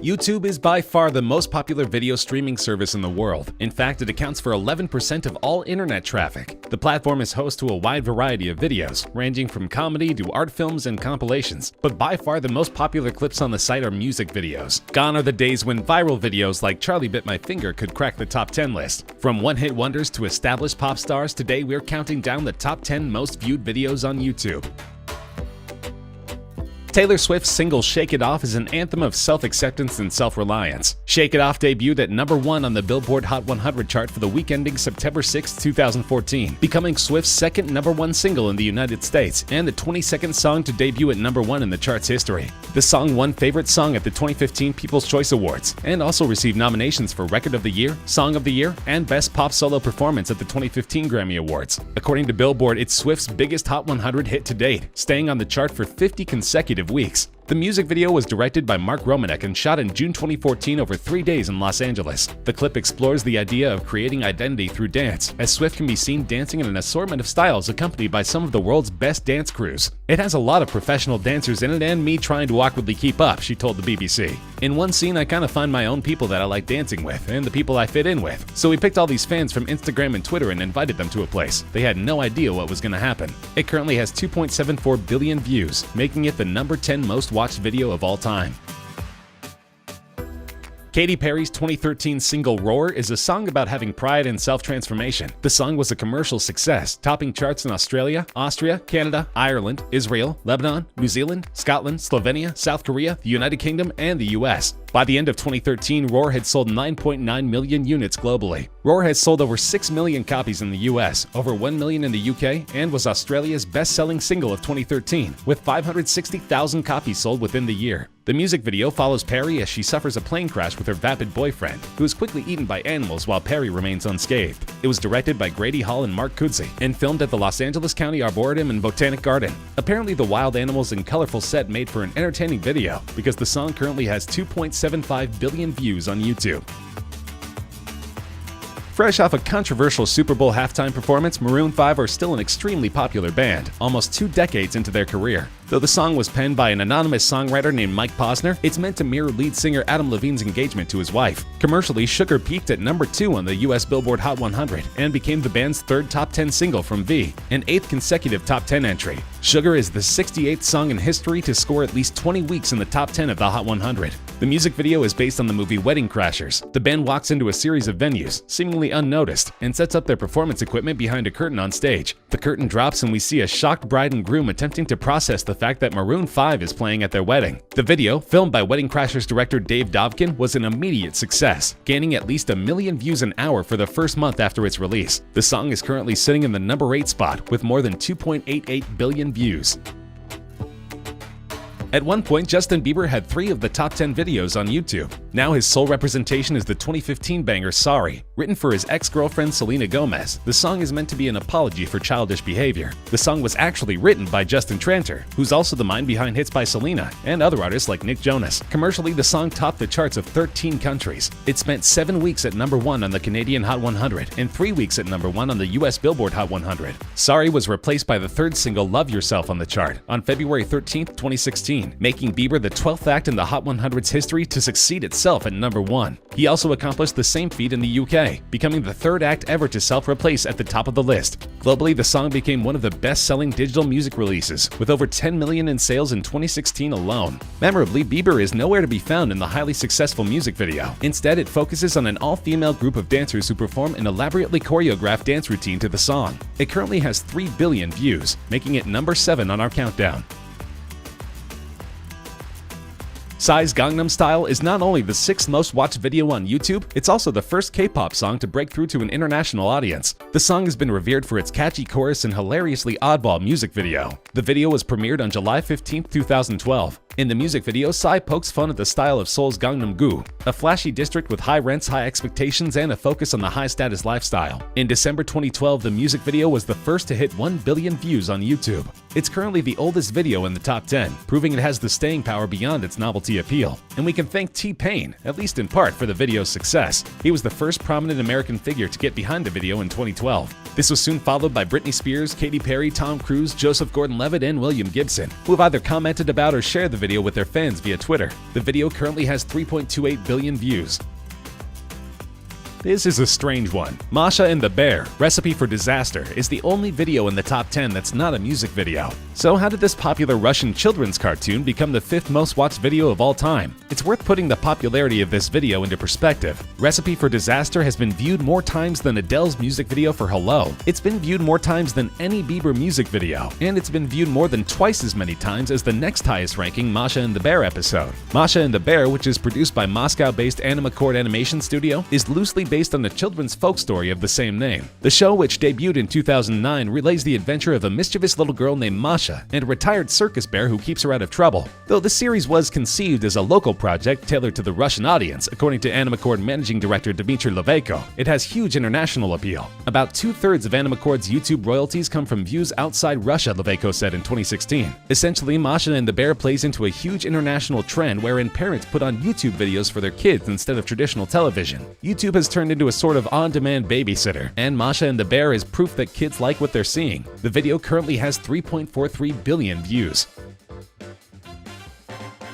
YouTube is by far the most popular video streaming service in the world. In fact, it accounts for 11% of all internet traffic. The platform is host to a wide variety of videos, ranging from comedy to art films and compilations, but by far the most popular clips on the site are music videos. Gone are the days when viral videos like Charlie Bit My Finger could crack the top 10 list. From one-hit wonders to established pop stars, today we're counting down the top 10 most viewed videos on YouTube. Taylor Swift's single Shake It Off is an anthem of self-acceptance and self-reliance. Shake It Off debuted at number 1 on the Billboard Hot 100 chart for the week ending September 6, 2014, becoming Swift's second number 1 single in the United States and the 22nd song to debut at number 1 in the chart's history. The song won Favorite Song at the 2015 People's Choice Awards and also received nominations for Record of the Year, Song of the Year, and Best Pop Solo Performance at the 2015 Grammy Awards. According to Billboard, it's Swift's biggest Hot 100 hit to date, staying on the chart for 50 consecutive weeks. The music video was directed by Mark Romanek and shot in June 2014 over 3 days in Los Angeles. The clip explores the idea of creating identity through dance, as Swift can be seen dancing in an assortment of styles accompanied by some of the world's best dance crews. It has a lot of professional dancers in it and me trying to awkwardly keep up, she told the BBC. In one scene, I kind of find my own people that I like dancing with and the people I fit in with. So we picked all these fans from Instagram and Twitter and invited them to a place. They had no idea what was going to happen. It currently has 2.74 billion views, making it the number 10 most watched video of all time. Katy Perry's 2013 single Roar is a song about having pride and self-transformation. The song was a commercial success, topping charts in Australia, Austria, Canada, Ireland, Israel, Lebanon, New Zealand, Scotland, Slovenia, South Korea, the United Kingdom, and the US. By the end of 2013, Roar had sold 9.9 million units globally. Roar has sold over 6 million copies in the US, over 1 million in the UK, and was Australia's best-selling single of 2013, with 560,000 copies sold within the year. The music video follows Perry as she suffers a plane crash with her vapid boyfriend, who is quickly eaten by animals while Perry remains unscathed. It was directed by Grady Hall and Mark Kudzi and filmed at the Los Angeles County Arboretum and Botanic Garden. Apparently, the wild animals and colorful set made for an entertaining video because the song currently has 2.75 billion views on YouTube. Fresh off a controversial Super Bowl halftime performance, Maroon 5 are still an extremely popular band, almost 2 decades into their career. Though the song was penned by an anonymous songwriter named Mike Posner, it's meant to mirror lead singer Adam Levine's engagement to his wife. Commercially, Sugar peaked at number 2 on the US Billboard Hot 100 and became the band's 3rd top 10 single from V, an 8th consecutive top 10 entry. Sugar is the 68th song in history to score at least 20 weeks in the top 10 of the Hot 100. The music video is based on the movie Wedding Crashers. The band walks into a series of venues, seemingly unnoticed, and sets up their performance equipment behind a curtain on stage. The curtain drops and we see a shocked bride and groom attempting to process the fact that Maroon 5 is playing at their wedding. The video, filmed by Wedding Crashers director Dave Dobkin, was an immediate success, gaining at least 1 million views an hour for the first month after its release. The song is currently sitting in the number 8 spot with more than 2.88 billion views. At one point, Justin Bieber had 3 of the top 10 videos on YouTube. Now his sole representation is the 2015 banger Sorry. Written for his ex-girlfriend Selena Gomez, the song is meant to be an apology for childish behavior. The song was actually written by Justin Tranter, who's also the mind behind hits by Selena and other artists like Nick Jonas. Commercially, the song topped the charts of 13 countries. It spent 7 weeks at number 1 on the Canadian Hot 100 and 3 weeks at number 1 on the US Billboard Hot 100. Sorry was replaced by the 3rd single Love Yourself on the chart on February 13, 2016. Making Bieber the 12th act in the Hot 100's history to succeed itself at number 1. He also accomplished the same feat in the UK, becoming the 3rd act ever to self-replace at the top of the list. Globally, the song became one of the best-selling digital music releases, with over 10 million in sales in 2016 alone. Memorably, Bieber is nowhere to be found in the highly successful music video. Instead, it focuses on an all-female group of dancers who perform an elaborately choreographed dance routine to the song. It currently has 3 billion views, making it number 7 on our countdown. Psy's Gangnam Style is not only the 6th most watched video on YouTube, it's also the first K-pop song to break through to an international audience. The song has been revered for its catchy chorus and hilariously oddball music video. The video was premiered on July 15, 2012. In the music video, Psy pokes fun at the style of Seoul's Gangnam-gu, a flashy district with high rents, high expectations, and a focus on the high-status lifestyle. In December 2012, the music video was the first to hit 1 billion views on YouTube. It's currently the oldest video in the top 10, proving it has the staying power beyond its novelty appeal. And we can thank T-Pain, at least in part, for the video's success. He was the first prominent American figure to get behind the video in 2012. This was soon followed by Britney Spears, Katy Perry, Tom Cruise, Joseph Gordon-Levitt, and William Gibson, who have either commented about or shared the video with their fans via Twitter. The video currently has 3.28 billion views. This is a strange one. Masha and the Bear, Recipe for Disaster, is the only video in the top 10 that's not a music video. So how did this popular Russian children's cartoon become the 5th most watched video of all time? It's worth putting the popularity of this video into perspective. Recipe for Disaster has been viewed more times than Adele's music video for Hello. It's been viewed more times than any Bieber music video, and it's been viewed more than twice as many times as the next highest ranking Masha and the Bear episode. Masha and the Bear, which is produced by Moscow-based Animacord Animation Studio, is loosely based on the children's folk story of the same name. The show, which debuted in 2009, relays the adventure of a mischievous little girl named Masha and a retired circus bear who keeps her out of trouble. Though the series was conceived as a local project tailored to the Russian audience, according to Animacord managing director Dmitry Levayko, it has huge international appeal. About 2/3 of Animacord's YouTube royalties come from views outside Russia, Levayko said in 2016. Essentially, Masha and the Bear plays into a huge international trend wherein parents put on YouTube videos for their kids instead of traditional television. YouTube has turned into a sort of on-demand babysitter, and Masha and the Bear is proof that kids like what they're seeing. The video currently has 3.43 billion views.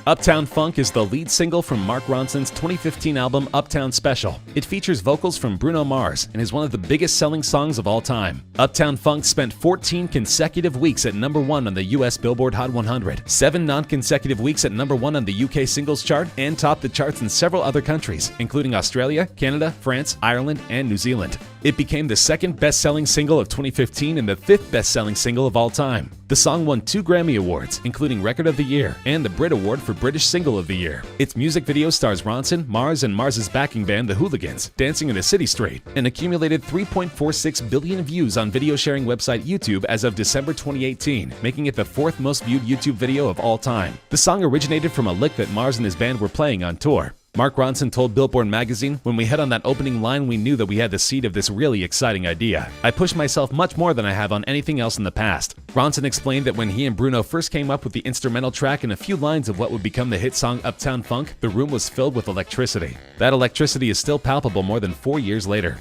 Uptown Funk is the lead single from Mark Ronson's 2015 album Uptown Special. It features vocals from Bruno Mars and is one of the biggest selling songs of all time. Uptown Funk spent 14 consecutive weeks at #1 on the US Billboard Hot 100, 7 non-consecutive weeks at #1 on the UK singles chart, and topped the charts in several other countries, including Australia, Canada, France, Ireland, and New Zealand. It became the 2nd best-selling single of 2015 and the 5th best-selling single of all time. The song won 2 Grammy Awards, including Record of the Year and the Brit Award for British Single of the Year. Its music video stars Ronson, Mars, and Mars's backing band, The Hooligans, dancing in a city street, and accumulated 3.46 billion views on video sharing website YouTube as of December 2018, making it the 4th most viewed YouTube video of all time. The song originated from a lick that Mars and his band were playing on tour. Mark Ronson told Billboard magazine, "When we hit on that opening line, we knew that we had the seed of this really exciting idea. I pushed myself much more than I have on anything else in the past." Ronson explained that when he and Bruno first came up with the instrumental track and a few lines of what would become the hit song Uptown Funk, the room was filled with electricity. That electricity is still palpable more than 4 years later.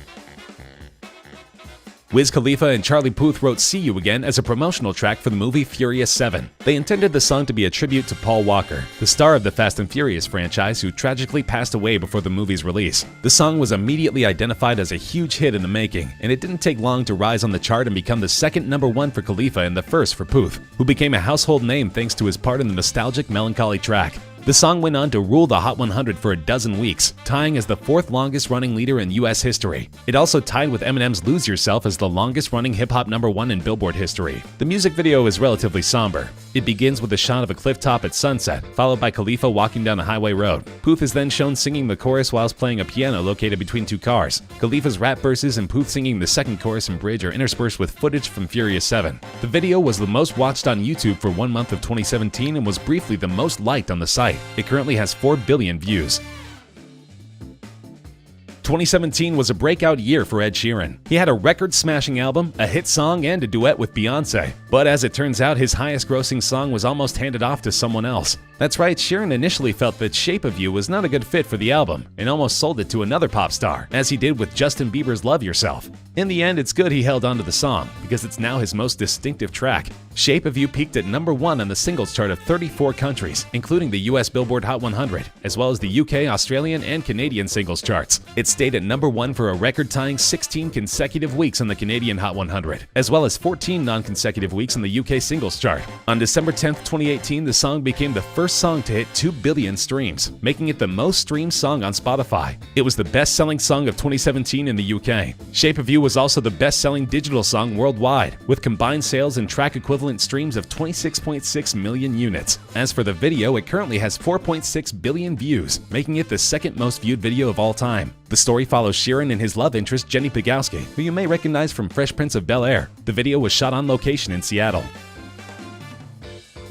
Wiz Khalifa and Charlie Puth wrote See You Again as a promotional track for the movie Furious 7. They intended the song to be a tribute to Paul Walker, the star of the Fast and Furious franchise who tragically passed away before the movie's release. The song was immediately identified as a huge hit in the making, and it didn't take long to rise on the chart and become the 2nd #1 for Khalifa and the 1st for Puth, who became a household name thanks to his part in the nostalgic Melancholy track. The song went on to rule the Hot 100 for a dozen weeks, tying as the 4th longest running leader in US history. It also tied with Eminem's Lose Yourself as the longest running hip-hop #1 in Billboard history. The music video is relatively somber. It begins with a shot of a cliff top at sunset, followed by Khalifa walking down a highway road. Puth is then shown singing the chorus whilst playing a piano located between 2 cars. Khalifa's rap verses and Puth singing the second chorus and bridge are interspersed with footage from Furious 7. The video was the most watched on YouTube for 1 month of 2017 and was briefly the most liked on the site. It currently has 4 billion views. 2017 was a breakout year for Ed Sheeran. He had a record-smashing album, a hit song, and a duet with Beyoncé. But as it turns out, his highest-grossing song was almost handed off to someone else. That's right, Sheeran initially felt that Shape of You was not a good fit for the album, and almost sold it to another pop star, as he did with Justin Bieber's Love Yourself. In the end, it's good he held onto the song, because it's now his most distinctive track. Shape of You peaked at #1 on the singles chart of 34 countries, including the US Billboard Hot 100, as well as the UK, Australian, and Canadian singles charts. It stayed at #1 for a record-tying 16 consecutive weeks on the Canadian Hot 100, as well as 14 non-consecutive weeks on the UK singles chart. On December 10th, 2018, the song became the first song to hit 2 billion streams, making it the most streamed song on Spotify. It was the best-selling song of 2017 in the UK. Shape of You was also the best-selling digital song worldwide, with combined sales and track equivalent streams of 26.6 million units. As for the video, it currently has 4.6 billion views, making it the 2nd most viewed video of all time. The story follows Sheeran and his love interest Jenny Pegowski, who you may recognize from Fresh Prince of Bel-Air. The video was shot on location in Seattle.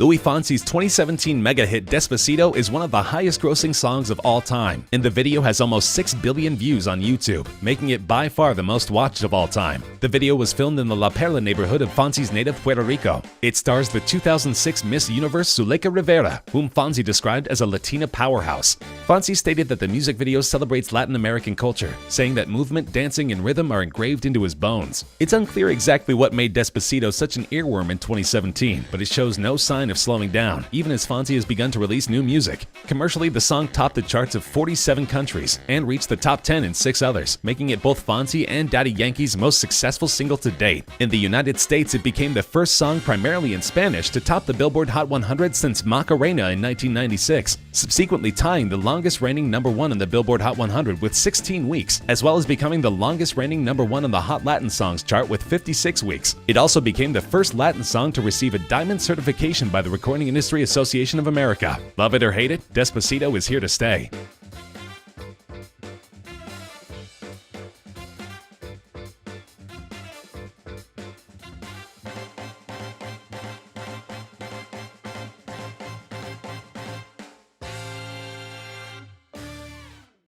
Luis Fonsi's 2017 mega hit Despacito is one of the highest-grossing songs of all time, and the video has almost 6 billion views on YouTube, making it by far the most watched of all time. The video was filmed in the La Perla neighborhood of Fonsi's native Puerto Rico. It stars the 2006 Miss Universe Zuleika Rivera, whom Fonsi described as a Latina powerhouse. Fonsi stated that the music video celebrates Latin American culture, saying that movement, dancing, and rhythm are engraved into his bones. It's unclear exactly what made Despacito such an earworm in 2017, but it shows no sign of slowing down, even as Fonsi has begun to release new music. Commercially, the song topped the charts of 47 countries and reached the top 10 in 6 others, making it both Fonsi and Daddy Yankee's most successful single to date. In the United States, it became the first song primarily in Spanish to top the Billboard Hot 100 since Macarena in 1996, subsequently tying the longest reigning #1 on the Billboard Hot 100 with 16 weeks, as well as becoming the longest reigning #1 on the Hot Latin Songs chart with 56 weeks. It also became the first Latin song to receive a diamond certification by the Recording Industry Association of America. Love it or hate it, Despacito is here to stay.